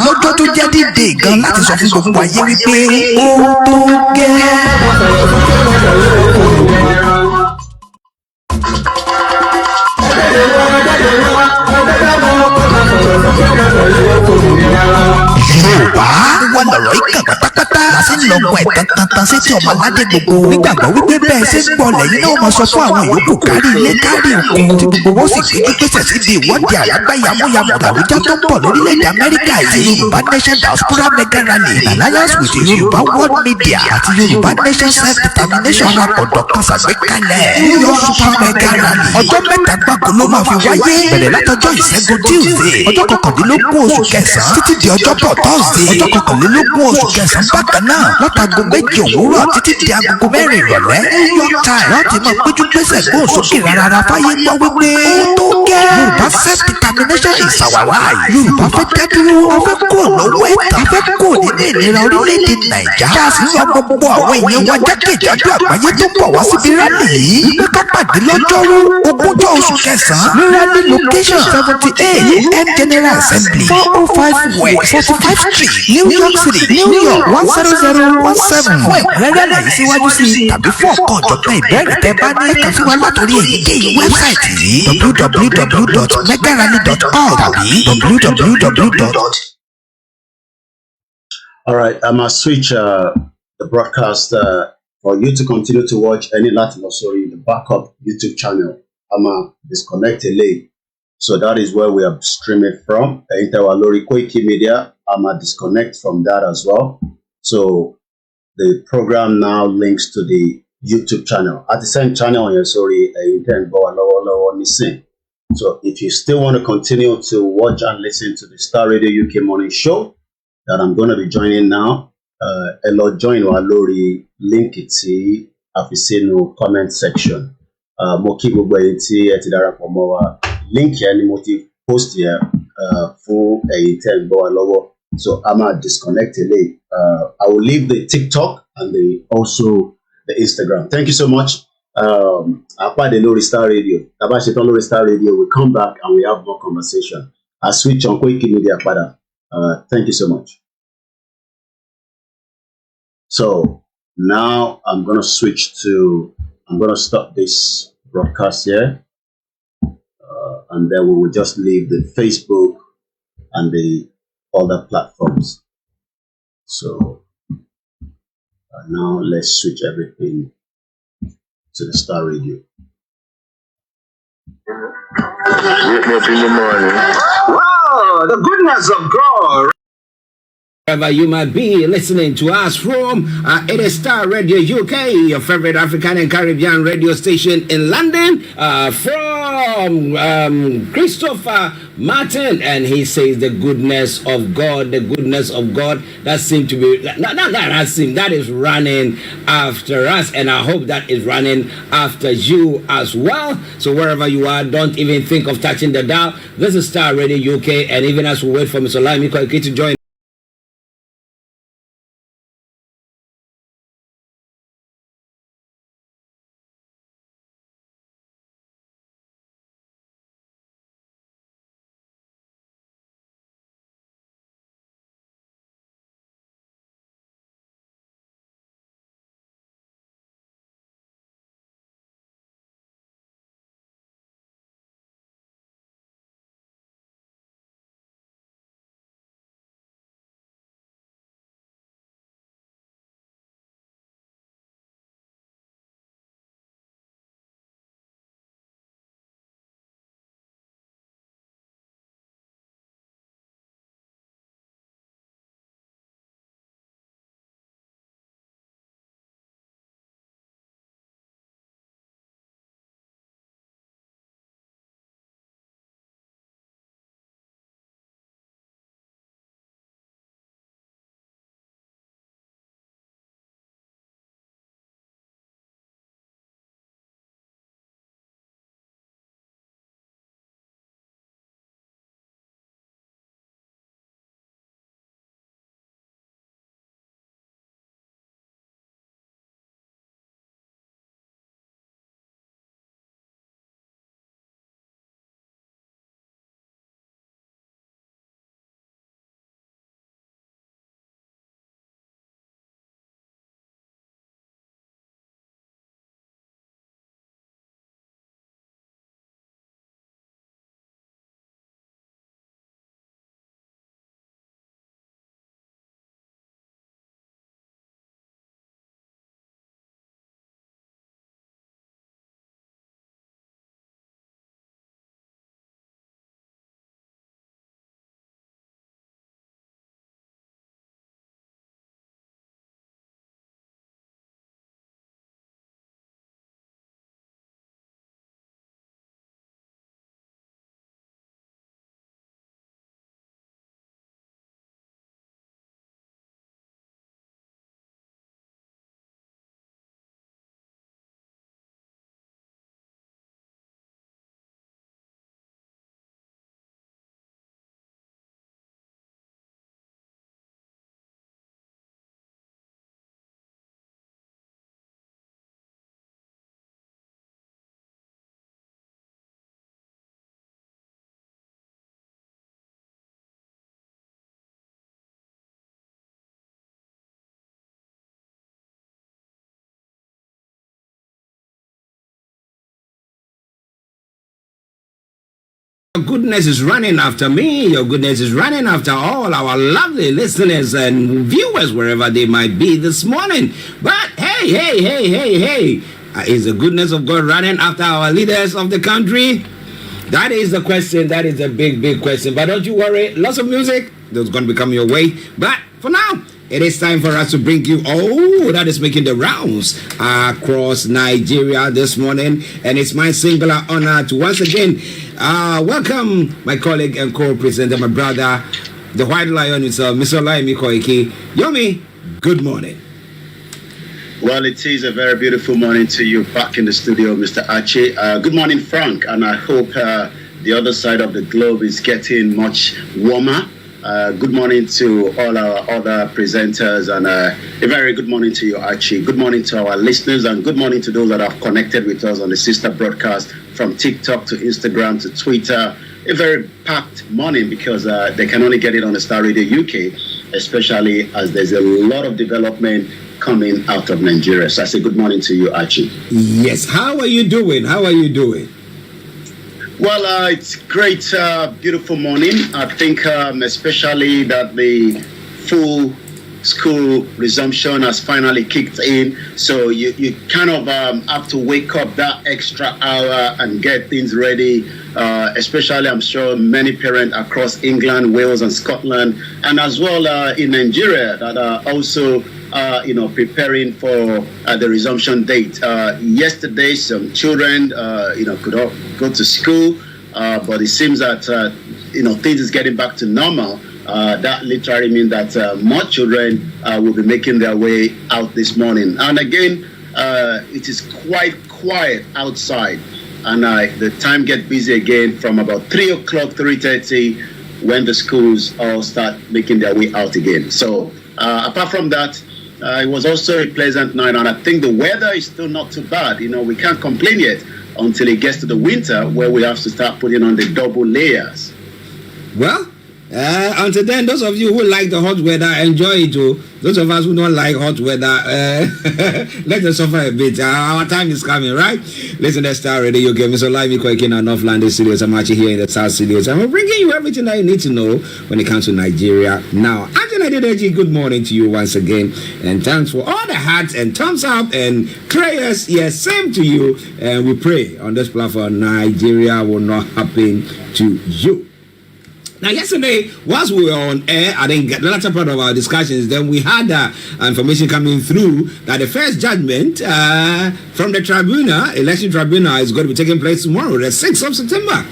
lọ́jọ́ tó jẹ́ dídè gan láti sọ fún gbogbo ayé wípé ó tó gẹ́. Yorùbá wà lọ̀rọ̀ ìkàn pátápátá láti lọ́gbọ̀n ẹ̀tàn tantan sétí ọmọ aládé gbogbo. Nígbàgbọ́ wípé bẹ́ẹ̀ ṣe ń gbọ́ lẹ́yìn náà máa sọ fún àwọn yòókù kárí ilé kárí òkun tí gbogbo wọn sì gbé gbèsè síbi ìwọ́de àlágbá yamuyamu làwùjá tó ń bọ̀ lórílẹ̀‐èdè Amẹ́ríkà yìí. Yorùbá Nation Diaspora Mega Rally in alliance with Yorùbá World Media àti Yorùbá Nation Self-Determination ọ̀dọ̀ kan ṣàgbékalẹ̀ New York Super Mega Rally. Ọjọ́ mẹ́ta gbáko ló máa fi wáyé bẹ̀rẹ̀ látọjọ́ Ìṣẹ́gun Tuesday ọjọ́ kọkàndínlógún oṣù kẹsàn-án títí di ọjọ́bọ̀ Thursday ọjọ́ kọkànlélógún oṣù kẹsàn-án bákan náà látago méjì òwúrọ̀ títí di agogo mẹ́rin ìrọ̀lẹ́ New York Times láti máa péjú pésẹ̀ gbóhùn sókè rárá fáyé gbọ́ wípé ó tó gẹ́. Yorùbá Self-Determination is our right. Yorùbá fẹ́ dádúró a fẹ́ kó lọ́wọ́ ẹ̀ta a fẹ́ kó nínú ìlera orílẹ̀-èdè Nàìjà. Bá a sì ń wá gbogbo àwọn èèyàn wa jákèjádò àgbáyé tó bọ̀ wá síbi rálì yìí. Wípé ká pàdé lọ́jọ́rú ogúnjọ́ oṣù kẹsàn-án ní rally location 78 M General Assembly 405 West 45th Street New York City New York 10017. Fún ẹ̀kúnrẹ́rẹ́ àlàyé síwájú sí i tàbí fún ọ̀kan ọ̀jọ̀gbọ́n ìbéèrè tẹ́ bá ní ẹ̀ka sí wa látòrí èyíkéyìí wẹ́bsáìtì yìí www.megarally.org tàbí www. All right, I'm gonna switch the broadcast for you to continue to watch any Latin story in the backup YouTube channel. I'm gonna disconnect a link. So that is where we are streaming from. Olayomi Koiki Media. I'm gonna disconnect from that as well. So the program now links to the YouTube channel. At the same channel, sorry, so if you still want to continue to watch and listen to the Starr Radio UK morning show that I'm going to be joining now, join Olayomi link it in comment section. Mo kí gbogbo ẹ̀yin tí ẹ ti darapọ̀ mọ́ wa. Link yẹn ni mo ti post yẹn fún ẹ̀yin tẹ́ ń gbọ́ wa lọ́wọ́. So I'm gonna disconnect eléyìí. I will leave the TikTok and also the Instagram. Thank you so much. Àpàdé lórí Starr Radio. Tàbá ṣetán lórí Starr Radio, we come back and we have more conversation. I switch on Koiki Media padà. Thank you so much. So now I'm gonna stop this broadcast here, and then we will just leave the Facebook and the other platforms. So now let's switch everything to the Starr Radio. Wake me up in the morning. Wow, the goodness of God. Wherever you might be listening to us from, it is Starr Radio UK, your favorite African and Caribbean radio station in London, from Christopher Martin, and he says the goodness of God, that seemed to be, that is running after us, and I hope that is running after you as well. So wherever you are, don't even think of touching the dial. This is Starr Radio UK, and even as we wait for Mr. Olayomi Koiki to join goodness is running after me. Your goodness is running after all our lovely listeners and viewers, wherever they might be this morning. But hey. Is the goodness of God running after our leaders of the country? That is the question. That is a big question. But don't you worry. Lots of music that's going to be coming your way. But for now, it is time for us to bring you that is making the rounds across Nigeria this morning. And it's my singular honor to once again welcome my colleague and co-presenter, my brother, the White Lion himself, Mr. Olayomi Koiki. Yomi, good morning. Well, it is a very beautiful morning to you back in the studio, Mr. Archie. Good morning, Frank, and I hope the other side of the globe is getting much warmer. Good morning to all our other presenters, and a very good morning to you, Archie. Good morning to our listeners, and good morning to those that have connected with us on the sister broadcast from TikTok to Instagram to Twitter. A very packed morning because they can only get it on the Starr Radio UK, especially as there's a lot of development coming out of Nigeria. So I say good morning to you, Archie. Yes. How are you doing? Well, it's great, beautiful morning. I think especially that the full school resumption has finally kicked in. So you kind of have to wake up that extra hour and get things ready. Especially, I'm sure many parents across England, Wales, and Scotland, and as well in Nigeria that are also preparing for the resumption date. Yesterday, some children, could go to school, but it seems that, things is getting back to normal. That literally means that more children will be making their way out this morning. And again, it is quite quiet outside. And the time gets busy again from about 3 o'clock, 3:30, when the schools all start making their way out again. So apart from that, it was also a pleasant night, and I think the weather is still not too bad. We can't complain yet until it gets to the winter, where we have to start putting on the double layers. Well, until then, those of you who like the hot weather, enjoy it too. Those of us who don't like hot weather, let us suffer a bit. Our time is coming, right? Listen to Starr Radio. Okay, Mr. Olayomi Koiki in our North London studios. I'm actually here in the South studios. And we're bringing you everything that you need to know when it comes to Nigeria. Now, Angela Dedeji, good morning to you once again. And thanks for all the hearts and thumbs up and prayers. Yes, same to you. And we pray on this platform, Nigeria will not happen to you. Now, yesterday, whilst we were on air, I didn't get the latter part of our discussions. Then we had information coming through that the first judgment from the election tribunal, is going to be taking place tomorrow, the 6th of September.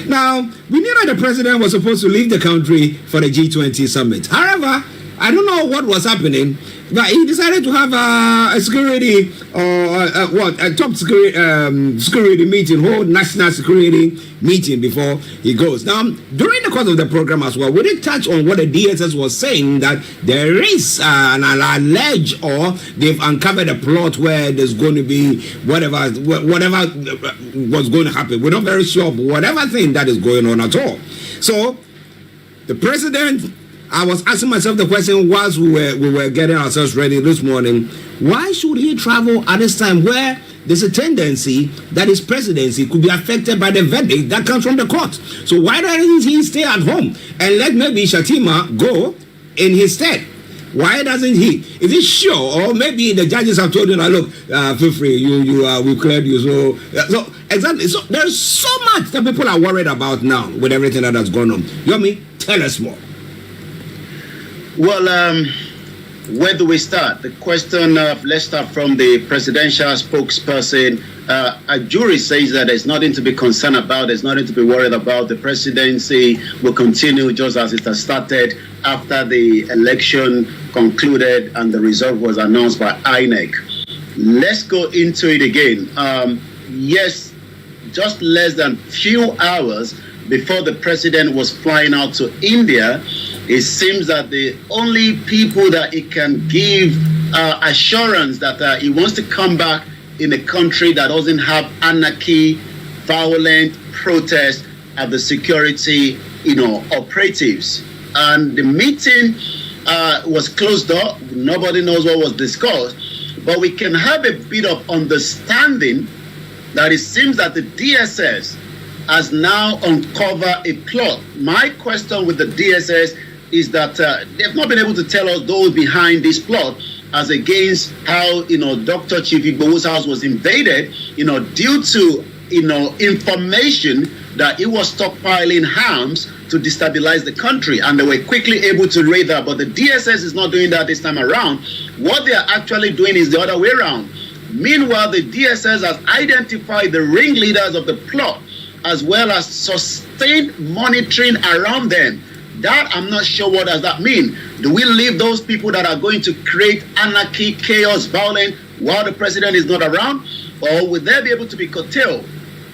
Now, we knew that the president was supposed to leave the country for the G20 summit. However, I don't know what was happening, but he decided to have a security a top security meeting, whole national security meeting before he goes. Now, during the course of the program as well, we did touch on what the DSS was saying, that there is an alleged, or they've uncovered a plot where there's going to be whatever was going to happen. We're not very sure, but whatever thing that is going on at all. So, the president, I was asking myself the question whilst we were getting ourselves ready this morning, why should he travel at this time where there's a tendency that his presidency could be affected by the verdict that comes from the court? So why doesn't he stay at home and let maybe Shatima go in his stead? Why doesn't he? Is he sure? Or maybe the judges have told him, look, feel free, we cleared you. So exactly. So there's so much that people are worried about now with everything that has gone on. Yomi, tell us more. Well, where do we start? The question, let's start from the presidential spokesperson. A jury says that there's nothing to be concerned about, there's nothing to be worried about. The presidency will continue just as it has started after the election concluded and the result was announced by INEC. Let's go into it again. Yes, just less than few hours before the president was flying out to India, it seems that the only people that he can give assurance that he wants to come back in a country that doesn't have anarchy, violent protest are the security, operatives. And the meeting was closed door. Nobody knows what was discussed, but we can have a bit of understanding that it seems that the DSS has now uncovered a plot. My question with the DSS is that they've not been able to tell us those behind this plot, as against how Dr. Chief Igbo's house was invaded, due to information that he was stockpiling arms to destabilize the country, and they were quickly able to raid that. But the DSS is not doing that this time around. What they are actually doing is the other way around. Meanwhile, the DSS has identified the ringleaders of the plot, as well as sustained monitoring around them. That I'm not sure what does that mean. Do we leave those people that are going to create anarchy, chaos, violence while the president is not around? Or will they be able to be curtailed?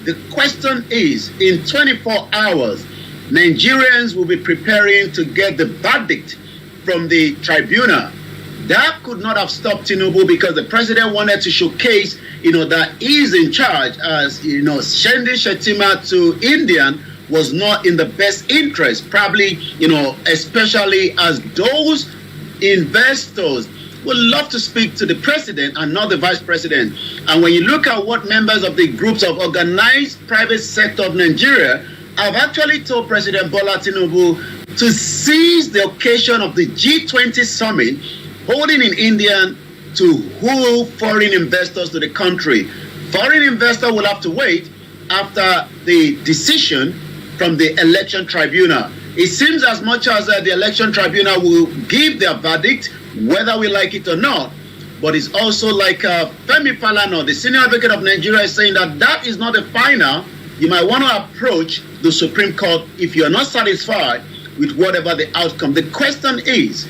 The question is, in 24 hours, Nigerians will be preparing to get the verdict from the tribunal. That could not have stopped Tinubu, because the president wanted to showcase, that he is in charge, as, sending Shettima to Indian was not in the best interest, probably, especially as those investors would love to speak to the president and not the vice president. And when you look at what members of the groups of organized private sector of Nigeria have actually told President Bola Tinubu to seize the occasion of the G20 summit holding in India to woo foreign investors to the country. Foreign investors will have to wait after the decision from the election tribunal. It seems as much as the election tribunal will give their verdict, whether we like it or not, but it's also like Femi Falana, the senior advocate of Nigeria, is saying that is not the final. You might want to approach the Supreme Court if you're not satisfied with whatever the outcome. The question is,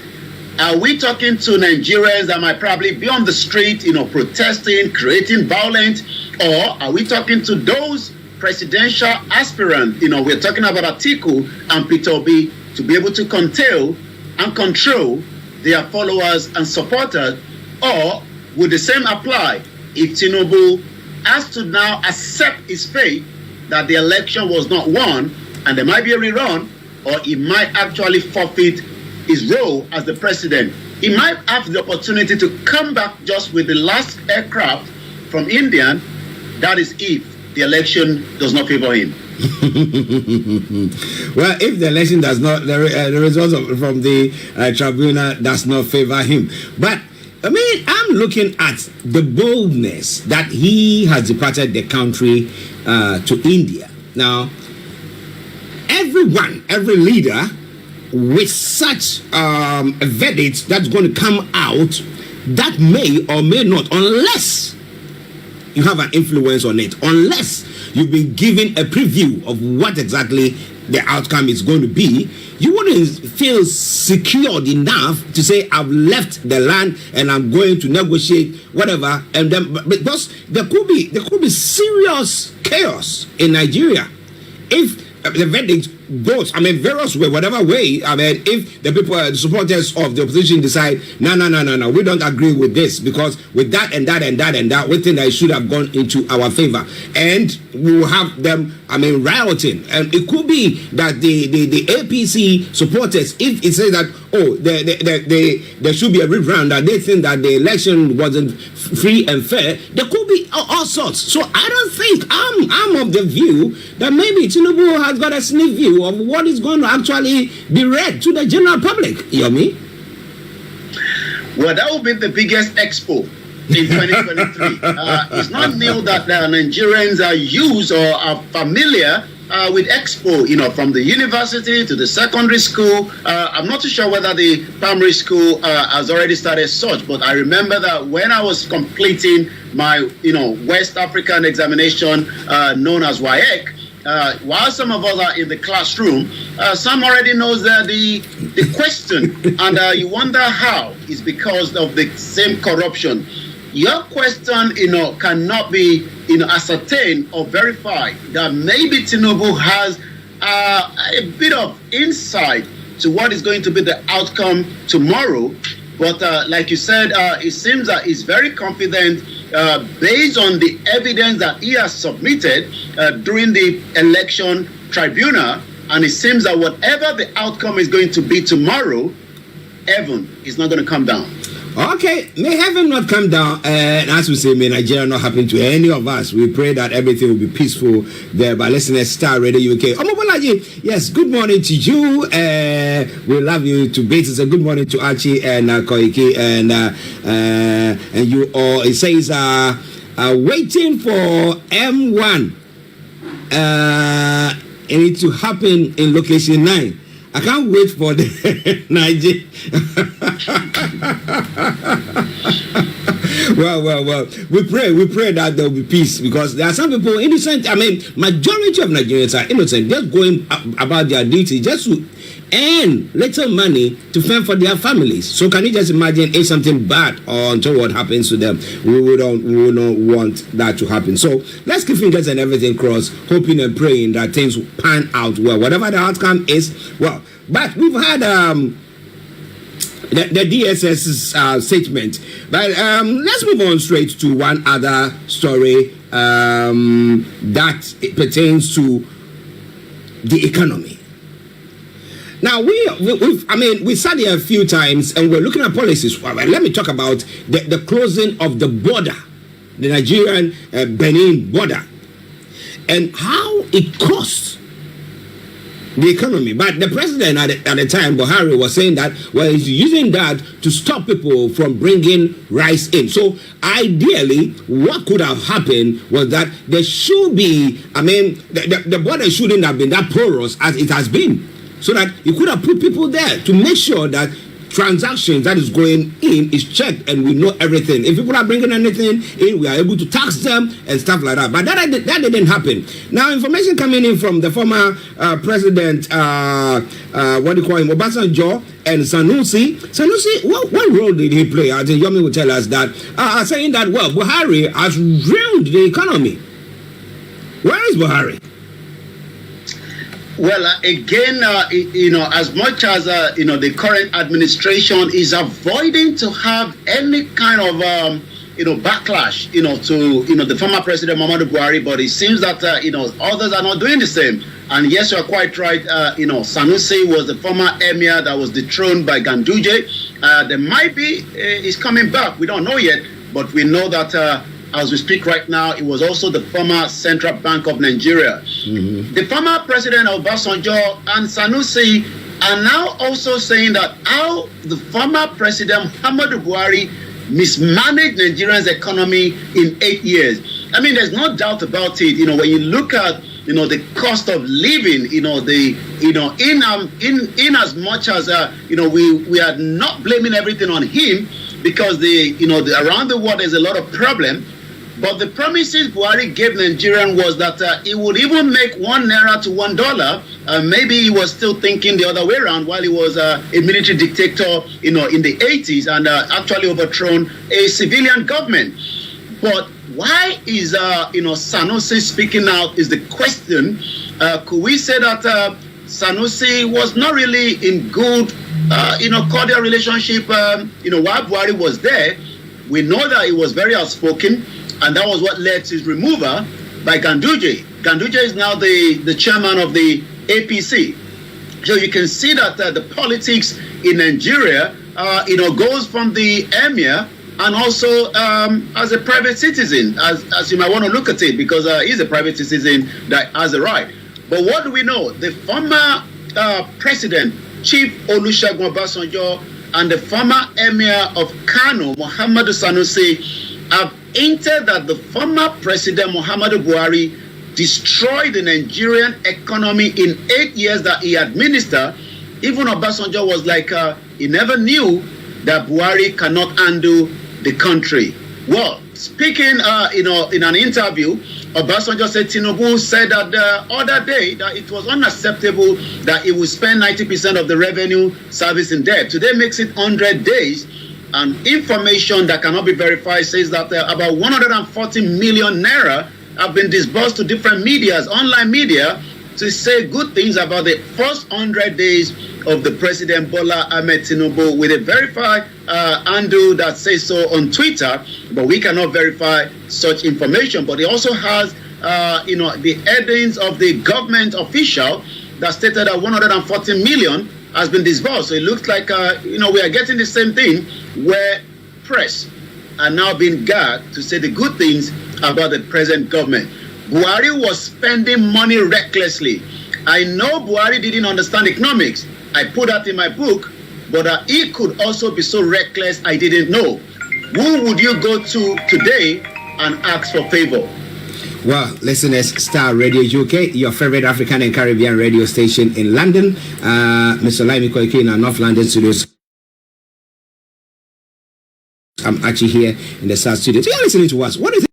are we talking to Nigerians that might probably be on the street, protesting, creating violence, or are we talking to those presidential aspirants? We're talking about Atiku and Peter Obi, to be able to curtail and control their followers and supporters, or would the same apply if Tinubu has to now accept his fate that the election was not won and there might be a rerun, or he might actually forfeit his role as the president? He might have the opportunity to come back just with the last aircraft from India. That is if the election does not favor him. Well, if the election does not, the results from the tribunal does not favor him. But I mean, I'm looking at the boldness that he has departed the country to India. Now, every leader with such a verdict that's going to come out, that may or may not, unless you have an influence on it, unless you've been given a preview of what exactly the outcome is going to be, you wouldn't feel secured enough to say, I've left the land and I'm going to negotiate whatever. And then, because there could be serious chaos in Nigeria if the verdict goes, various way, whatever way. If the people, the supporters of the opposition decide, no, we don't agree with this, because with that and that and that and that, we think that it should have gone into our favor, and we will have them, rioting. And it could be that the APC supporters, if it says that, there should be a rerun, that they think that the election wasn't free and fair, there could be all sorts. So I don't think, I'm of the view that maybe Tinubu has got a sneak view of what is going to actually be read to the general public. Yomi? Well, that will be the biggest expo in 2023. It's not new that Nigerians are used or are familiar with expo, from the university to the secondary school. I'm not too sure whether the primary school has already started such, but I remember that when I was completing my, West African examination known as WAEC, while some of us are in the classroom, some already knows the question, and you wonder how. It's because of the same corruption. Your question, cannot be, ascertained or verified. That maybe Tinubu has a bit of insight to what is going to be the outcome tomorrow. But like you said, it seems that he's very confident based on the evidence that he has submitted during the election tribunal. And it seems that whatever the outcome is going to be tomorrow, heaven is not going to come down. Okay, may heaven not come down, and as we say, may Nigeria not happen to any of us. We pray that everything will be peaceful there. But listening to Starr Radio UK. Omobolaji, yes, good morning to you. We love you to bits. A good morning to Archie and Koiki and you all. It says, waiting for M1. It needs to happen in location 9. I can't wait for the Nigeria. Well. We pray that there will be peace, because there are some people innocent. I mean, majority of Nigerians are innocent, just going about their duty just to earn little money to fend for their families. So can you just imagine if something bad or untoward happens to them? We would not want that to happen. So let's keep fingers and everything crossed, hoping and praying that things will pan out well, whatever the outcome is. Well, but we've had the DSS's statement. But let's move on straight to one other story that pertains to the economy. Now, we sat here a few times and we're looking at policies. Well, let me talk about the closing of the border, the Nigerian Benin border, and how it costs the economy. But the president at the time, Buhari, was saying that, well, he's using that to stop people from bringing rice in. So ideally, what could have happened was that there should be, the border shouldn't have been that porous as it has been. So that you could have put people there to make sure that transactions that is going in is checked and we know everything. If people are bringing anything in, we are able to tax them and stuff like that. But that didn't happen. Now, information coming in from the former president, what do you call him, Obasanjo and Sanusi. Sanusi, what role did he play? I think Yomi will tell us that, saying that, well, Buhari has ruined the economy. Where is Buhari? Well, again, as much as, the current administration is avoiding to have any kind of, backlash, to, the former president, Muhammadu Buhari, but it seems that, others are not doing the same. And yes, you're quite right. Sanusi was the former emir that was dethroned by Ganduje. There might be, he's coming back. We don't know yet, but we know that, as we speak right now, it was also the former Central Bank of Nigeria. Mm-hmm. The former president of Obasanjo and Sanusi are now also saying that how the former president Muhammadu Buhari mismanaged Nigeria's economy in 8 years. I mean, there's no doubt about it. When you look at the cost of living, in as much as we are not blaming everything on him, because around the world there's a lot of problem. But the promises Buhari gave Nigerian was that he would even make 1 naira to $1. Maybe he was still thinking the other way around while he was a military dictator, in the 80s, and actually overthrown a civilian government. But why is Sanusi speaking out is the question. Could we say that Sanusi was not really in good, cordial relationship, while Buhari was there? We know that he was very outspoken. And that was what led to his removal by Ganduje. Ganduje is now the chairman of the APC. So you can see that the politics in Nigeria, goes from the emir and also as a private citizen, as you might want to look at it, because he's a private citizen that has a right. But what do we know? The former president, Chief Olusegun Obasanjo, and the former emir of Kano, Muhammadu Sanusi, have hinted that the former president Muhammadu Buhari destroyed the Nigerian economy in 8 years that he administered. Even Obasanjo was like, he never knew that Buhari cannot undo the country. Well, speaking, in an interview, Obasanjo said Tinubu said that the other day that it was unacceptable that he would spend 90% of the revenue servicing debt. Today makes it 100 days. And information that cannot be verified says that about 140 million naira have been disbursed to different medias, online media, to say good things about the first 100 days of the President Bola Ahmed Tinubu, with a verified handle that says so on Twitter, but we cannot verify such information. But it also has, the headings of the government official that stated that 140 million has been disbursed. So it looks like, we are getting the same thing, where press are now being gagged to say the good things about the present government. Buhari was spending money recklessly. I know Buhari didn't understand economics. I put that in my book, but he could also be so reckless I didn't know. Who would you go to today and ask for favor? Well, listeners, Starr Radio UK, your favorite African and Caribbean radio station in London. Mr. Olayomi Koiki in our North London studios. I'm Archie here in the South studios. You're listening to us. What is it?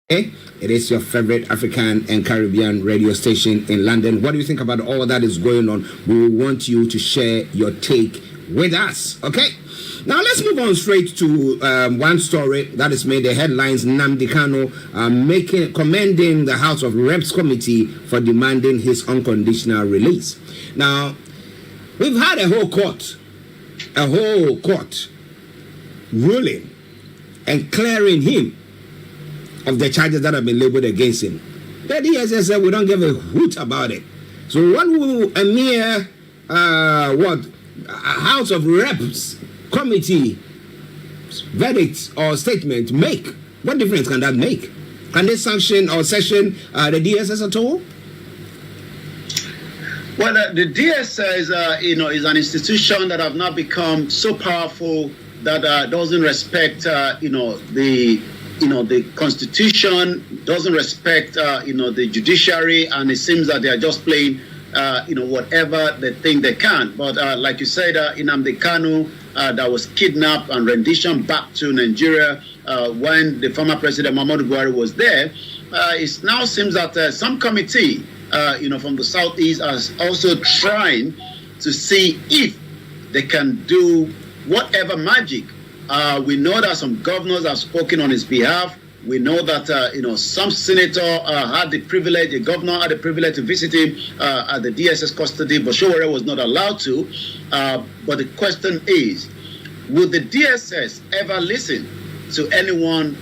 It is your favorite African and Caribbean radio station in London. What do you think about all that is going on? We want you to share your take with us. Okay? Now let's move on straight to one story that has made the headlines. Nnamdi Kanu commending the House of Reps committee for demanding his unconditional release. Now, we've had a whole court ruling and clearing him of the charges that have been labeled against him. The DSS said we don't give a hoot about it. So what will a mere House of Reps committee verdict or statement make? What difference can that make? Can they sanction or session the DSS at all? Well, the DSS is an institution that have now become so powerful that doesn't respect the Constitution, doesn't respect the judiciary, and it seems that they are just playing whatever they think they can. But like you said, Nnamdi Kanu that was kidnapped and rendition back to Nigeria when the former president Muhammadu Buhari was there. It now seems that some committee from the southeast is also trying to see if they can do whatever magic. We know that some governors have spoken on his behalf. We know that some senator had the privilege, a governor had the privilege to visit him at the DSS custody, but Showore was not allowed to. But the question is, will the DSS ever listen to anyone,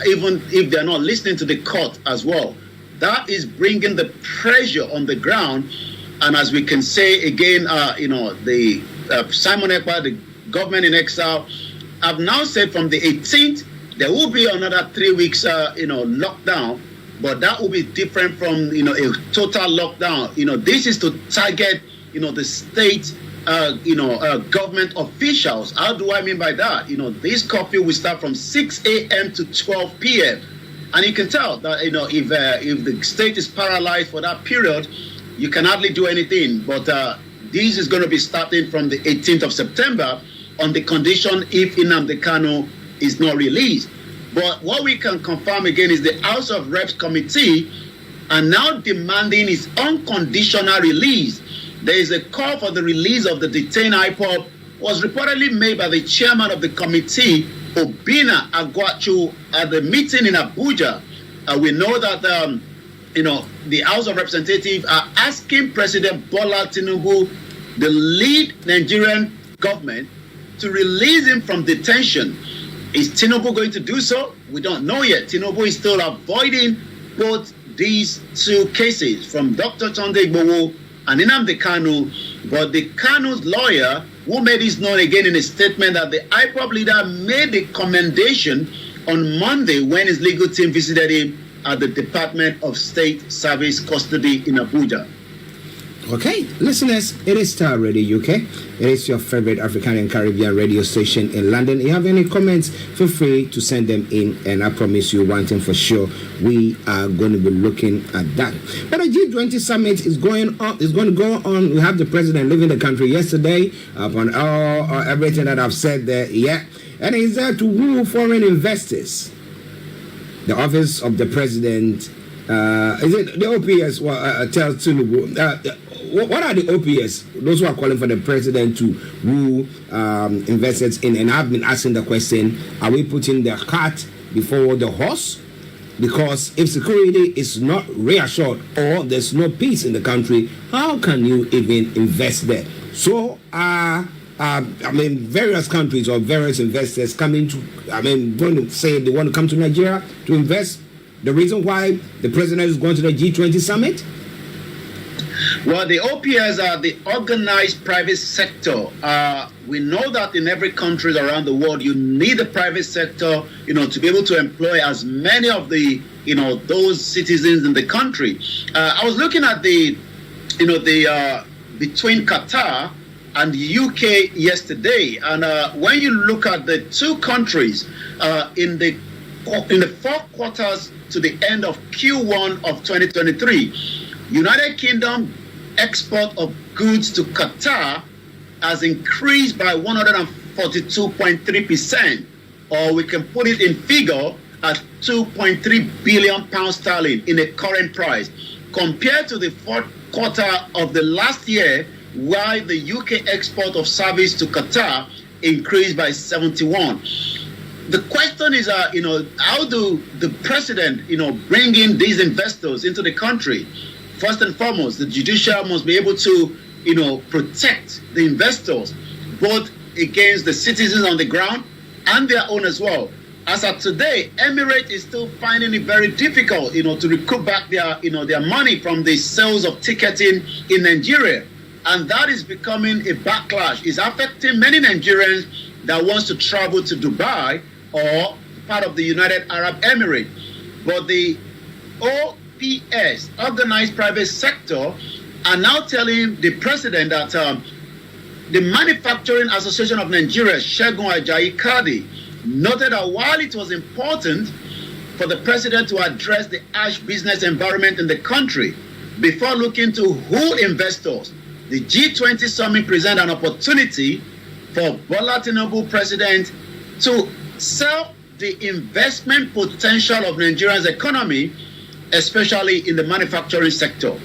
even if they're not listening to the court as well? That is bringing the pressure on the ground. And as we can say again, the Simon Ekpa, the government in exile, have now said from the 18th, there will be another 3 weeks, lockdown, but that will be different from, a total lockdown. This is to target, the state, government officials. How do I mean by that? This curfew will start from 6 a.m. to 12 p.m. And you can tell that, if the state is paralyzed for that period, you can hardly do anything. But this is going to be starting from the 18th of September on the condition if Nnamdi Kanu is not released. But what we can confirm again is the House of Reps committee are now demanding his unconditional release. There is a call for the release of the detained IPOB, was reportedly made by the chairman of the committee, Obina Agwachu, at the meeting in Abuja. We know that the House of Representatives are asking President Bola Tinubu the lead Nigerian government to release him from detention. Is Tinubu going to do so? We don't know yet. Tinubu is still avoiding both these two cases from Dr. Tunde Igboho and Nnamdi Kanu, but the Kanu's lawyer, who made this known again in a statement that the IPOB leader made a commendation on Monday when his legal team visited him at the Department of State Service Custody in Abuja. Okay, listeners, it is Starr Radio UK. It is your favorite African and Caribbean radio station in London. If you have any comments, feel free to send them in, and I promise you one thing for sure, we are going to be looking at that. But the G20 summit is going on. It's going to go on. We have the president leaving the country yesterday upon everything that I've said there. Yeah, and he's there to woo foreign investors. The office of the president, is it the OPS? Tells Tinubu. What are the OPS? Those who are calling for the president to woo investors in, and I've been asking the question: are we putting the cart before the horse? Because if security is not reassured or there's no peace in the country, how can you even invest there? So, various countries or various investors going to say they want to come to Nigeria to invest. The reason why the president is going to the G20 summit? Well, the OPS are the organized private sector. We know that in every country around the world, you need the private sector, to be able to employ as many of the, those citizens in the country. I was looking at the between Qatar and the UK yesterday, and when you look at the two countries in the 4 quarters to the end of Q1 of 2023, United Kingdom export of goods to Qatar has increased by 142.3%, or we can put it in figure at 2.3 billion pounds sterling in a current price, compared to the 4th quarter of the last year, while the UK export of service to Qatar increased by 71. The question is, how do the president, bring in these investors into the country? First and foremost, the judicial must be able to, protect the investors, both against the citizens on the ground and their own as well. As of today, Emirates is still finding it very difficult, to recoup back their, their money from the sales of ticketing in Nigeria. And that is becoming a backlash. It's affecting many Nigerians that wants to travel to Dubai or part of the United Arab Emirates. But the OPS, organized private sector, are now telling the president that the Manufacturing Association of Nigeria, Segun Ajayi Kadi, noted that while it was important for the president to address the harsh business environment in the country before looking to who investors, the G20 summit presents an opportunity for Bola Tinubu president to sell the investment potential of Nigeria's economy, especially in the manufacturing sector.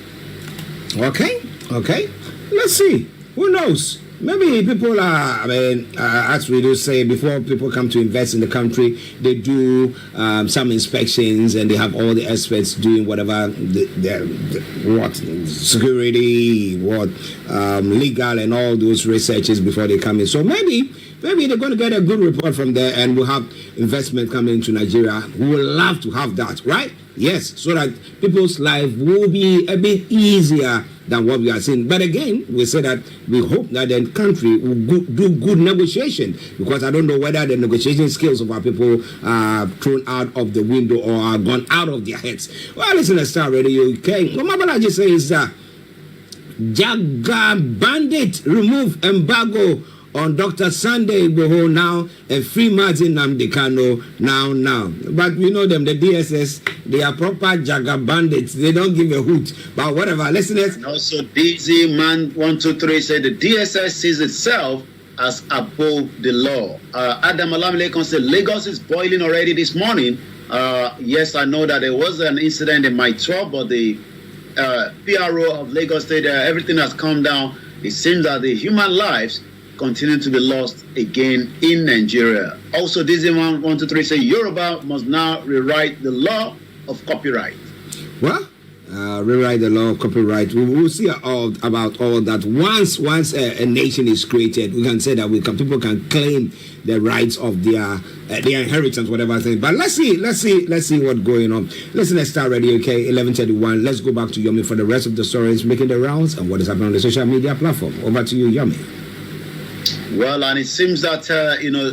Okay. Let's see. Who knows? Maybe people are, as we do say, before people come to invest in the country, they do some inspections and they have all the experts doing whatever, what security, what legal and all those researches before they come in. So maybe they're going to get a good report from there and we'll have investment coming into Nigeria. We would love to have that, right? Yes, so that people's life will be a bit easier than what we are seeing. But again, we say that we hope that the country will do good negotiation, because I don't know whether the negotiation skills of our people are thrown out of the window or are gone out of their heads. Well, listen to Starr Radio UK. What Mabalaji says that Jaga Bandit remove embargo on Dr. Sunday Igboho now and free Martin Nnamdi Kanu now. But we know them, the DSS, they are proper Jaga bandits. They don't give a hoot. But whatever, listeners. And also, DZ Man 123 said the DSS sees itself as above the law. Adam Alamilekon said Lagos is boiling already this morning. Yes, I know that there was an incident in my 12, but the PRO of Lagos State, everything has calmed down. It seems that the human lives continue to be lost again in Nigeria. Also, DZ1 123 say Yoruba must now rewrite the law of copyright. Well, rewrite the law, copyright. We will see about all that. Once a nation is created, we can say that people can claim the rights of their inheritance, whatever thing. But let's see what's going on. Listen to Starr Radio UK 11:31. Let's go back to Yomi for the rest of the stories making the rounds and what is happening on the social media platform. Over to you, Yomi. Well, and it seems that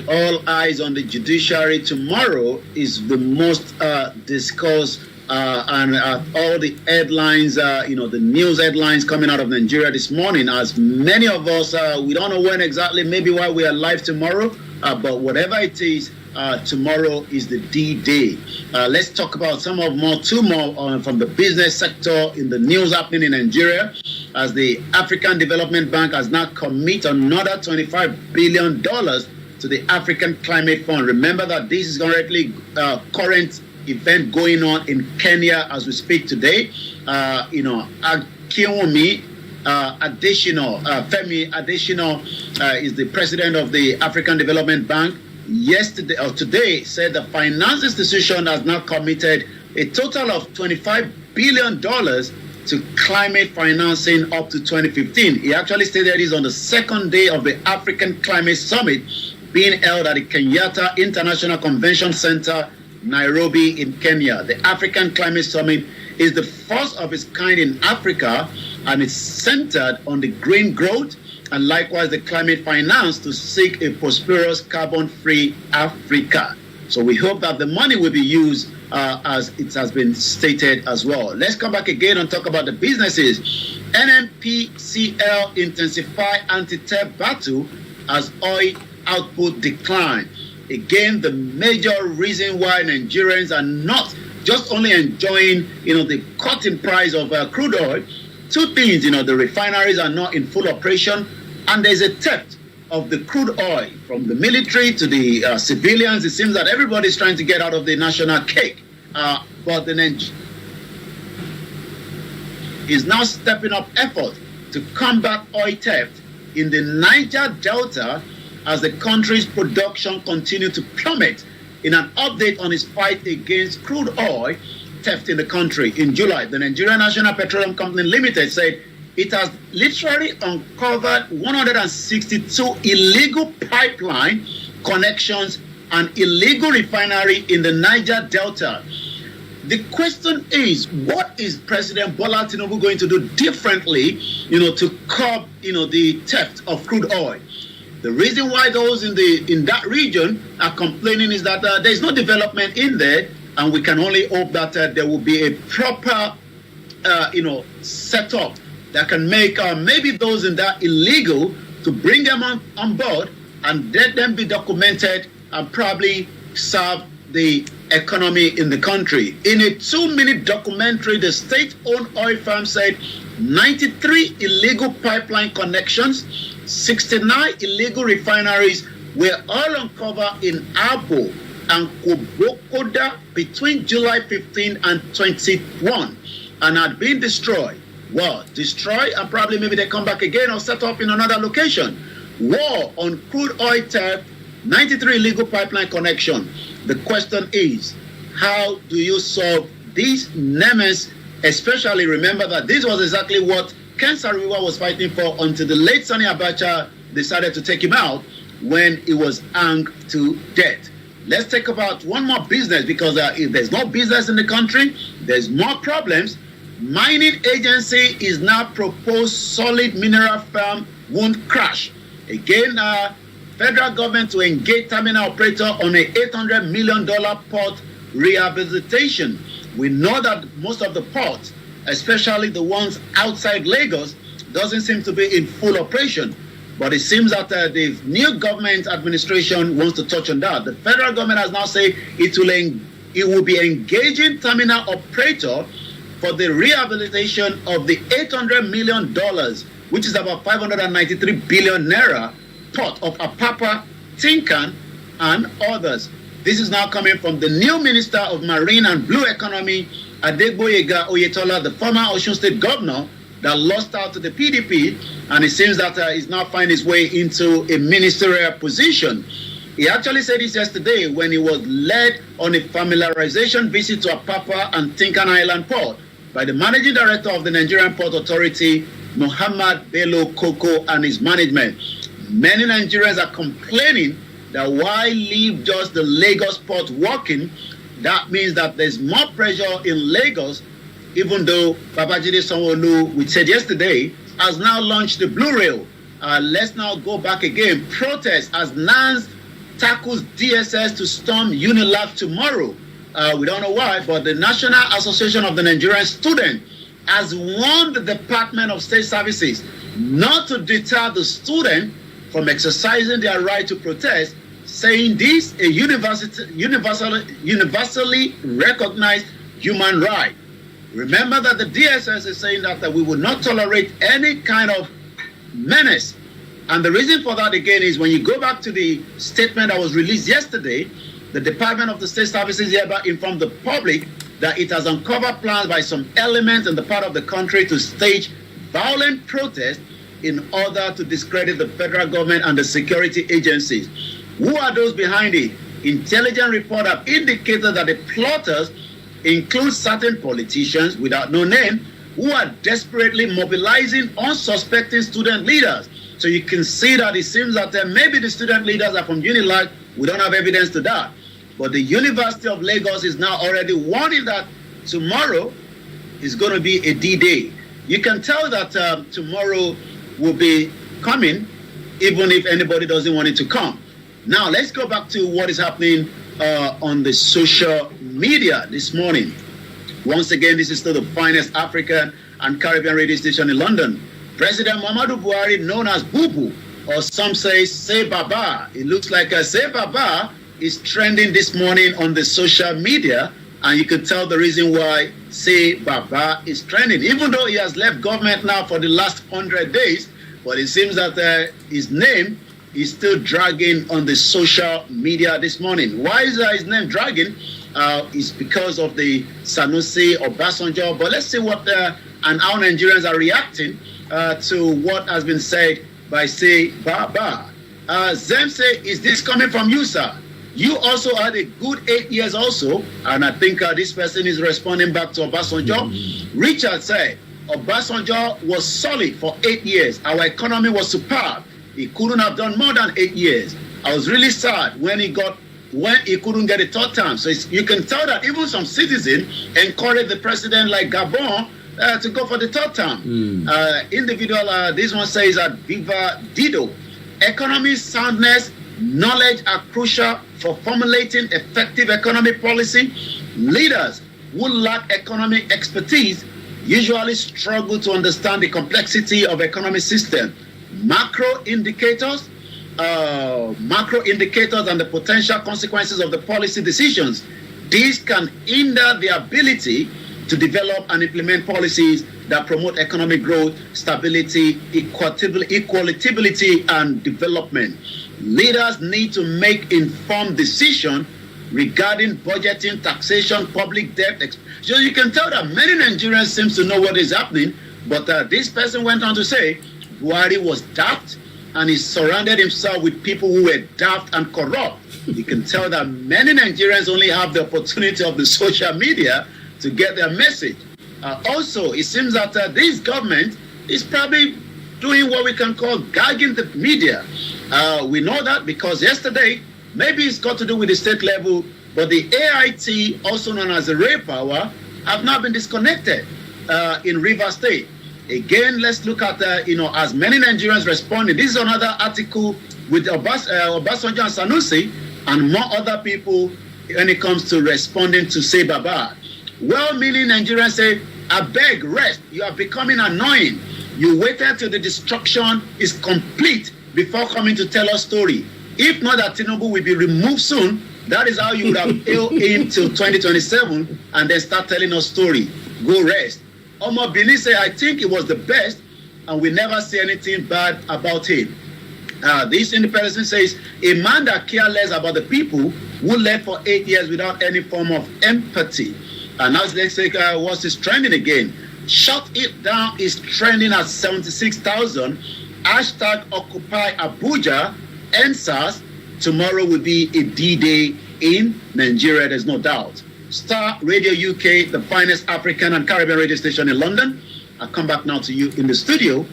all eyes on the judiciary tomorrow is the most discussed. And all the headlines, the news headlines coming out of Nigeria this morning, as many of us, we don't know when exactly, maybe why we are live tomorrow, but whatever it is, tomorrow is the D-Day. Let's talk about two more from the business sector in the news happening in Nigeria, as the African Development Bank has now committed another $25 billion to the African Climate Fund. Remember that this is currently current event going on in Kenya as we speak today. Femi Adesina is the president of the African Development Bank. Today said the finance institution has now committed a total of $25 billion to climate financing up to 2015. He actually stated this on the second day of the African Climate Summit being held at the Kenyatta International Convention Center, Nairobi in Kenya. The African Climate Summit is the first of its kind in Africa, and it's centered on the green growth and likewise the climate finance to seek a prosperous carbon-free Africa. So we hope that the money will be used as it has been stated as well. Let's come back again and talk about the businesses. NNPCL intensify anti-theft battle as oil output decline. Again, the major reason why Nigerians are not just only enjoying, the cut in price of crude oil. Two things, the refineries are not in full operation, and there's a theft of the crude oil from the military to the civilians. It seems that everybody's trying to get out of the national cake, but the Nigeria is now stepping up effort to combat oil theft in the Niger Delta, as the country's production continued to plummet. In an update on its fight against crude oil theft in the country in July, the Nigerian National Petroleum Company Limited said it has literally uncovered 162 illegal pipeline connections and illegal refinery in the Niger Delta. The question is, what is President Bola Tinubu going to do differently, to curb, the theft of crude oil? The reason why those in that region are complaining is that there's no development in there, and we can only hope that there will be a proper, setup that can make maybe those in that illegal to bring them on board and let them be documented and probably serve the economy in the country. In a 2-minute documentary, the state-owned oil firm said 93 illegal pipeline connections, 69 illegal refineries were all uncovered in Abo and Kobokoda between July 15 and 21 and had been destroyed. Well, destroy and probably maybe they come back again or set up in another location. War on crude oil theft, 93 illegal pipeline connection. The question is, how do you solve these nemesis? Especially remember that this was exactly what Ken Saro-Wiwa was fighting for until the late Sani Abacha decided to take him out when he was hanged to death. Let's talk about one more business, because if there's no business in the country, there's more problems. Mining agency is now proposed solid mineral firm won't crash. Again, federal government to engage terminal operator on a $800 million port rehabilitation. We know that most of the ports, especially the ones outside Lagos, doesn't seem to be in full operation. But it seems that the new government administration wants to touch on that. The federal government has now said it will be engaging terminal operator for the rehabilitation of the $800 million, which is about 593 billion naira, port of Apapa, Tinkan, and others. This is now coming from the new Minister of Marine and Blue Economy, Adegboyega Oyetola, the former Osun State governor that lost out to the PDP, and it seems that he's now finding his way into a ministerial position. He actually said this yesterday when he was led on a familiarization visit to Apapa and Tinkan Island Port by the Managing Director of the Nigerian Port Authority, Muhammad Bello Koko, and his management. Many Nigerians are complaining that why leave just the Lagos port working? That means that there's more pressure in Lagos, even though Babajide Sanwo-Olu, we said yesterday, has now launched the Blue Rail. Let's now go back again. Protest as NANS tackles DSS to storm Unilab tomorrow. We don't know why, but the National Association of the Nigerian Students has warned the Department of State Services not to deter the student from exercising their right to protest, saying this a universally recognized human right. Remember that the DSS is saying that we will not tolerate any kind of menace. And the reason for that, again, is when you go back to the statement that was released yesterday, the Department of the State Services hereby informed the public that it has uncovered plans by some elements in the part of the country to stage violent protests in order to discredit the federal government and the security agencies. Who are those behind it? Intelligence reports have indicated that the plotters include certain politicians without no name who are desperately mobilizing unsuspecting student leaders. So you can see that it seems that maybe the student leaders are from Unilag. We don't have evidence to that. But the University of Lagos is now already warning that tomorrow is going to be a D-Day. You can tell that tomorrow will be coming, even if anybody doesn't want it to come. Now, let's go back to what is happening on the social media this morning. Once again, this is still the finest African and Caribbean radio station in London. President Muhammadu Buhari, known as Bubu, or some say Baba. It looks like Say Baba is trending this morning on the social media, and you can tell the reason why Say Baba is trending. Even though he has left government now for the last 100 days, but it seems that his name is still dragging on the social media this morning. Why is his name dragging? It's because of the Sanusi Obasanjo. But let's see what and how Nigerians are reacting to what has been said by Say Baba. Zem say, is this coming from you, sir? You also had a good 8 years also, and I think this person is responding back to Obasanjo. Richard said, Obasanjo was solid for 8 years. Our economy was superb. He couldn't have done more than 8 years. I was really sad when he couldn't get a third term. So you can tell that even some citizens encouraged the president like Gabon to go for the third term. Individual, this one says that Viva Dido. Economic soundness, knowledge are crucial for formulating effective economic policy. Leaders who lack economic expertise usually struggle to understand the complexity of economic system. Macro indicators and the potential consequences of the policy decisions. These can hinder the ability to develop and implement policies that promote economic growth, stability, equality, and development. Leaders need to make informed decisions regarding budgeting, taxation, public debt. So you can tell that many Nigerians seem to know what is happening, but this person went on to say Buhari was daft and he surrounded himself with people who were daft and corrupt. You can tell that many Nigerians only have the opportunity of the social media to get their message. Also, it seems that this government is probably doing what we can call gagging the media. We know that because yesterday, maybe it's got to do with the state level, but the AIT, also known as the Rail Power, have now been disconnected in Rivers State. Again, let's look at, as many Nigerians responding. This is another article with Obasanjo and Sanusi and more other people when it comes to responding to Say Baba. Well-meaning Nigerians say, I beg, rest. You are becoming annoying. You waited till the destruction is complete before coming to tell us story. If not that Tinubu will be removed soon, that is how you would have held in till 2027 and then start telling us story. Go rest. Omo Bini say, I think it was the best and we never say anything bad about him. This independent says, a man that cares less about the people who led for 8 years without any form of empathy. And now let's say, what's this trending again? Shut it down is trending at 76,000. Hashtag Occupy Abuja. NSAS. Tomorrow will be a D-Day in Nigeria, there's no doubt. Starr Radio UK, the finest African and Caribbean radio station in London. I'll come back now to you in the studio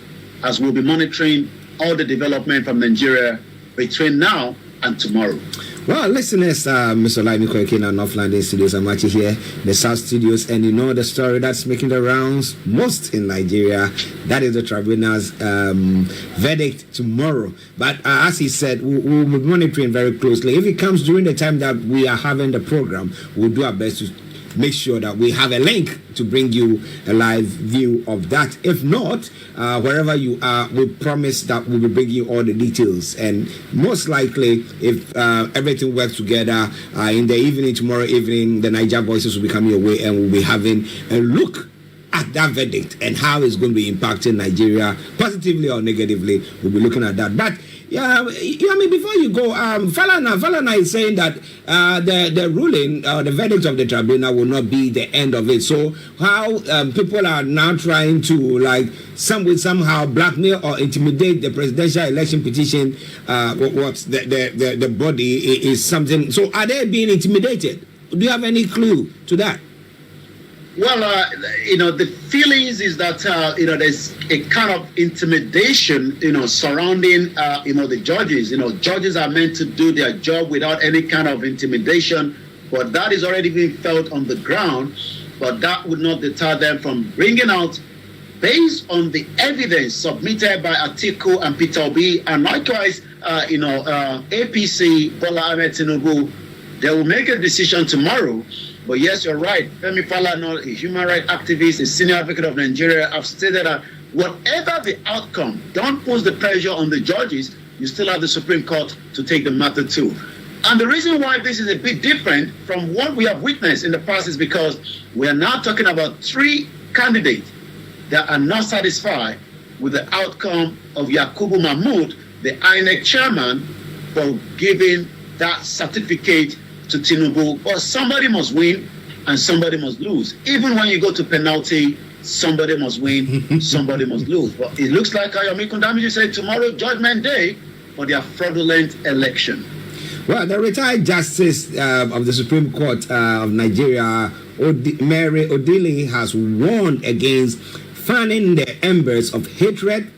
as we'll be monitoring all the development from Nigeria between now and tomorrow. Well, listeners, Mr. Olayomi Koiki in our North London studios. I'm Archie here, the South studios, and you know the story that's making the rounds most in Nigeria. That is the tribunal's verdict tomorrow. But as he said, we'll be monitoring very closely. If it comes during the time that we are having the program, we'll do our best to make sure that we have a link to bring you a live view of that. If not, wherever you are, we promise that we'll be bringing you all the details. And most likely, if everything works together, in the evening, tomorrow evening, the Niger Voices will be coming away and we'll be having a look at that verdict and how it's going to be impacting Nigeria, positively or negatively. We'll be looking at that. But yeah, I mean, before you go, Falana is saying that the ruling, the verdict of the tribunal will not be the end of it. So how people are now trying to somehow blackmail or intimidate the presidential election petition, the body is something. So are they being intimidated? Do you have any clue to that? Well, the feelings is that, there's a kind of intimidation, surrounding, the judges. Judges are meant to do their job without any kind of intimidation, but that is already being felt on the ground. But that would not deter them from bringing out, based on the evidence submitted by Atiku and Peter Obi, and likewise, APC, Bola Ahmed Tinubu, they will make a decision tomorrow. But yes, you're right. Femi Falana, a human rights activist, a senior advocate of Nigeria, have stated that whatever the outcome, don't put the pressure on the judges. You still have the Supreme Court to take the matter to. And the reason why this is a bit different from what we have witnessed in the past is because we are now talking about 3 candidates that are not satisfied with the outcome of Yakubu Mahmood, the INEC chairman, for giving that certificate to Tinubu. But somebody must win and somebody must lose. Even when you go to penalty, somebody must win, somebody must lose. But it looks like Olayomi Koiki said tomorrow, Judgment Day, for their fraudulent election. Well, the retired justice of the Supreme Court of Nigeria, Mary Odili, has warned against fanning the embers of hatred,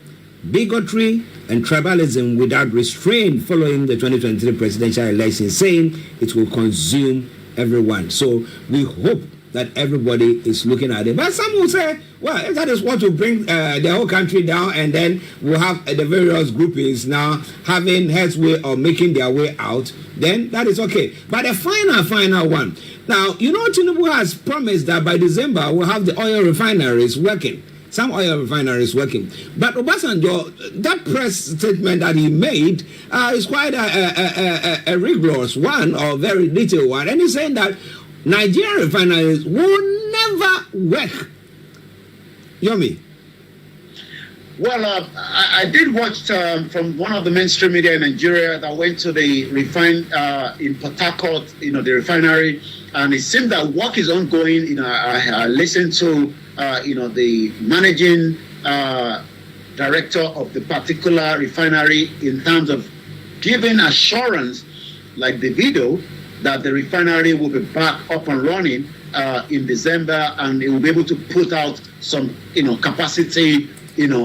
bigotry, and tribalism without restraint following the 2023 presidential election, saying it will consume everyone. So we hope that everybody is looking at it. But some will say, well, if that is what will bring the whole country down, and then we'll have the various groupings now having headway or making their way out, then that is okay. But the final one. Now, Tinubu has promised that by December we'll have the oil refineries working. Some oil refineries working. But Obasanjo, that press statement that he made is quite a rigorous one, or very detailed one. And he's saying that Nigerian refineries will never work. Yomi? Well, I did watch from one of the mainstream media in Nigeria that went to the in Port Harcourt, the refinery, and it seemed that work is ongoing. I listened to the managing director of the particular refinery in terms of giving assurance, like the video, that the refinery will be back up and running in December, and it will be able to put out some, capacity,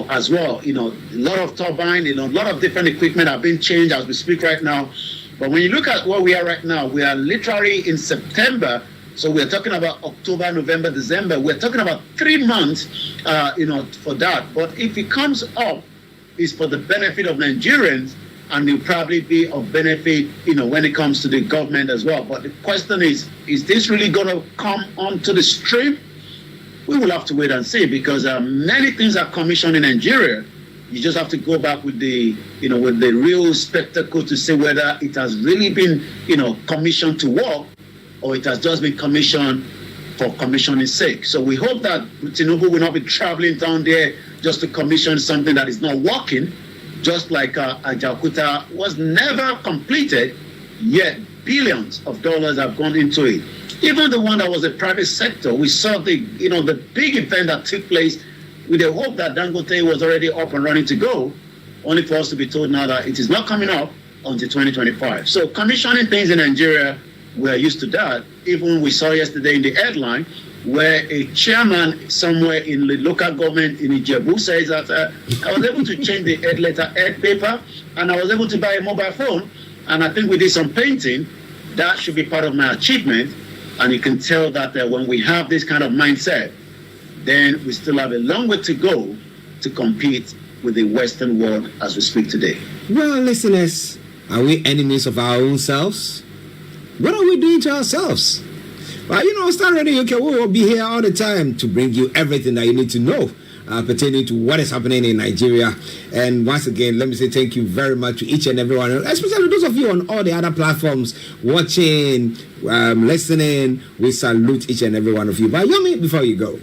as well. A lot of turbine, a lot of different equipment are being changed as we speak right now. But when you look at where we are right now, we are literally in September. So we're talking about October, November, December. We're talking about 3 months, for that. But if it comes up, it's for the benefit of Nigerians, and it will probably be of benefit, when it comes to the government as well. But the question is this really going to come onto the stream? We will have to wait and see, because many things are commissioned in Nigeria. You just have to go back with the, with the real spectacle to see whether it has really been, commissioned to work, or it has just been commissioned for commissioning's sake. So we hope that Tinubu will not be traveling down there just to commission something that is not working, just like Ajaokuta was never completed, yet billions of dollars have gone into it. Even the one that was a private sector, we saw the big event that took place with the hope that Dangote was already up and running to go, only for us to be told now that it is not coming up until 2025. So commissioning things in Nigeria we're used to that. Even we saw yesterday in the headline where a chairman somewhere in the local government in Ijebu says that I was able to change the head paper and I was able to buy a mobile phone. And I think we did some painting. That should be part of my achievement. And you can tell that when we have this kind of mindset, then we still have a long way to go to compete with the Western world as we speak today. Well, listeners, are we enemies of our own selves? What are we doing to ourselves? Well, Starr Radio UK, we will be here all the time to bring you everything that you need to know pertaining to what is happening in Nigeria. And once again, let me say thank you very much to each and everyone, especially those of you on all the other platforms watching, listening. We salute each and every one of you. But Yomi, before you go.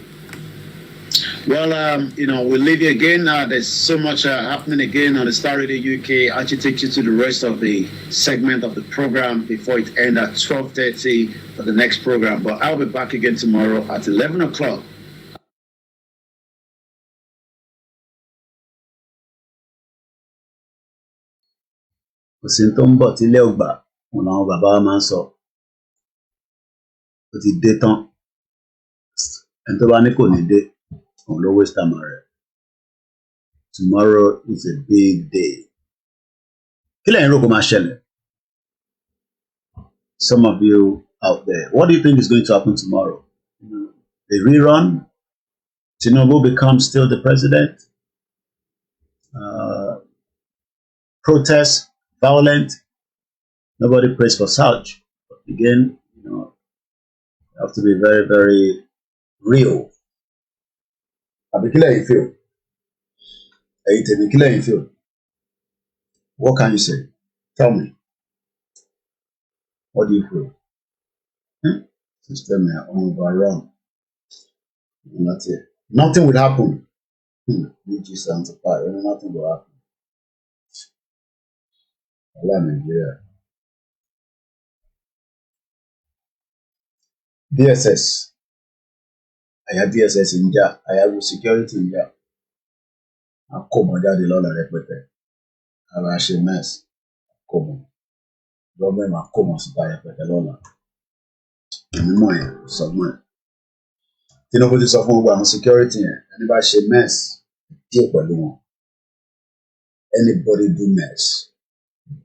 Well, we'll leave you again. There's so much happening again on the Starr Radio UK. Archie take you to the rest of the segment of the program before it ends at 12:30 for the next program. But I'll be back again tomorrow at 11 o'clock. Kò sí tó ń bọ̀ tílé ò gbà, òun làwọn bàbá wa máa ń sọ. Ó ti dé tán. Ẹni tó bá ní kò ní dé, òun ló waste time rẹ̀. Tomorrow is a big day. Kí lẹ̀yin rò kó máa ṣẹlẹ̀? Some of you out there, what do you think is going to happen tomorrow? A rerun? Tinubu becomes still the president? Protests? Violent? Nobody prays for such. But again, you have to be very, very real. Àbí kí lẹ̀yin feel? Ẹ̀yin tèmi kí lẹ̀yin feel? What can you say? Tell me. What do you feel? System overrun. And that's it. Nothing will happen. Nothing will happen. Nigeria. DSS. I have DSS in jà. I have security in jà. Àkómọ jáde lọ́la rẹpẹtẹ. Ara ṣe mess. Àkómọ. Gọ́ọ̀mẹ̀ntì àkómọ síta rẹpẹtẹ lọ́la. Ìmọ̀ ẹ̀ sọgbọ́n ẹ̀. Tinubu ti sọ fún gbogbo àwọn security yẹn. Ẹni bá ṣe mess díẹ̀ pẹ̀lú wọn. Anybody do mess.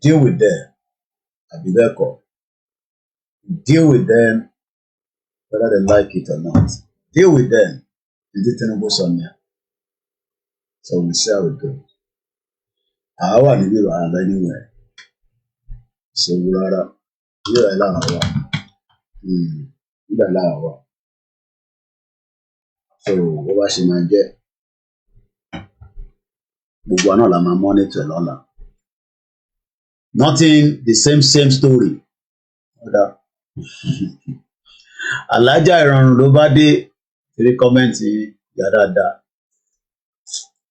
Deal with them. Àbí bẹ́ẹ̀ kọ́. Deal with them whether they like it or not. Deal with them. Ìdí Tinubu sọ ní ẹ̀. So we see how it goes. Àwa wà níbí ìwà àbẹ́ níwẹ̀. Ìṣòro rárá. Yóò ẹ̀ lára wa. Nígbà lára wa. So bó bá ṣe máa jẹ́. Gbogbo àná la máa monitor ẹ̀ lọ́la. Nothing the same story. Alájà ìrọ̀rùn ló bá dé torí kọ́mẹ́ǹtì yà dáadáa.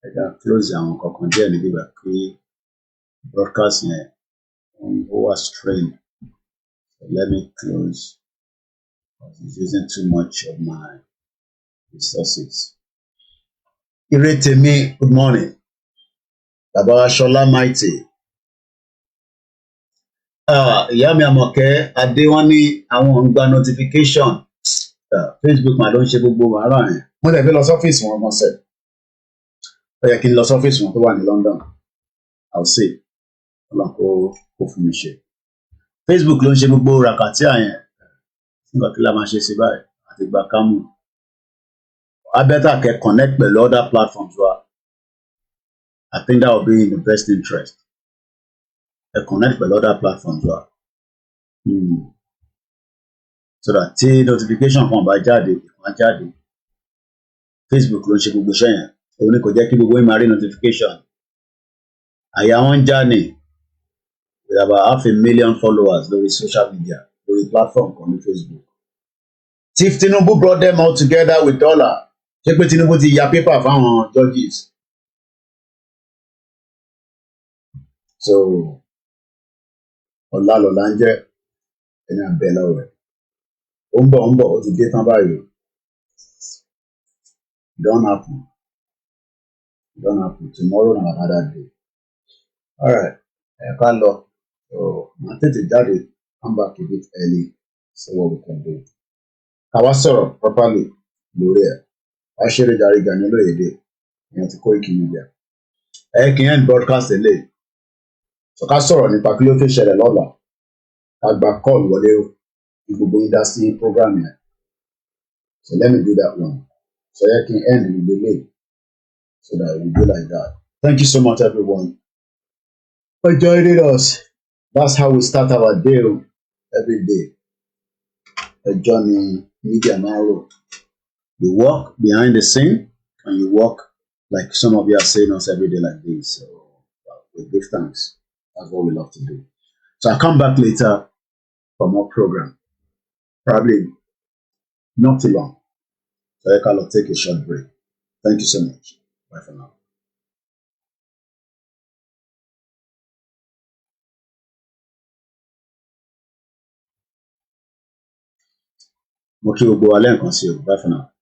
Ẹ̀dá close àwọn kankan díẹ̀ níbí bá pé broadcast yẹn ó wà strained. So let me close. It's using too much of my resources. Iretemi, good morning. Baba Shola Mighty. Ìyá mi Àmọ̀kẹ́ Adé wọ́n ní àwọn ń gba notification. Facebook máa ló ń ṣe gbogbo wàhálà yẹn. Mo lè fi lọ sọ́fíìsì wọn mọ́sẹ̀. Ó yẹ kí n lọ sọ́fíìsì wọn tó wà ní London. I'll see. Ọlọ́run kó fún mi ṣe. Facebook ló ń ṣe gbogbo ràkàtíà yẹn. Nígbà tí la máa ṣe sí báyìí àti gba kámù. Abẹ́tà kẹ́ connect pẹ̀lú other platforms wa. I think that will be in the best interest. Connect pẹ̀lú other platforms wa. So that tí notification kan bá jáde, ìkan jáde. Facebook ló ń ṣe gbogbo iṣẹ́ yẹn. Òun ni kò jẹ́ kí gbogbo yín máa rí notification. Àyà wọn ń já ní. We have about 500,000 followers lórí social media, lórí platform kan ní Facebook. If Tinubu brought them all together with dollar, ṣé pé Tinubu ti ya paper fáwọn judges? So, ọ̀la lọ̀la ń jẹ́ ẹni àbẹ̀ lọ́wọ́ ẹ̀. Ó ń bọ̀, ó ti dé tán báyìí. Don't happen. Tomorrow na another day. All right, ẹ ká lọ. So, màá tètè jáde, come back a bit early. see what we can do. Àwa sọ̀rọ̀ properly lórí ẹ̀. Wá ṣeré jàre Gani Olóyèdè ìyẹn ti Koiki Media. Kì í end broadcast eléyìí. So ká sọ̀rọ̀ nípa kí ló fẹ́ ṣẹlẹ̀ lọ́la. Ká gba call wọlé ní gbogbo industry program yẹn. So let me do that one. So kí n end with the lay. So that we do like that. Thank you so much, everyone, for joining us. That's how we start our day every day. A journey, media narrow. You walk behind the scene and you walk like some of you are saying us every day like this. So we give thanks. That's what we love to do. So I'll come back later for more program. Probably not too long. So I'll take a short break. Thank you so much. Bye for now. Mo kí gbogbo wa lẹ́ẹ̀kan sí o. Bye for now.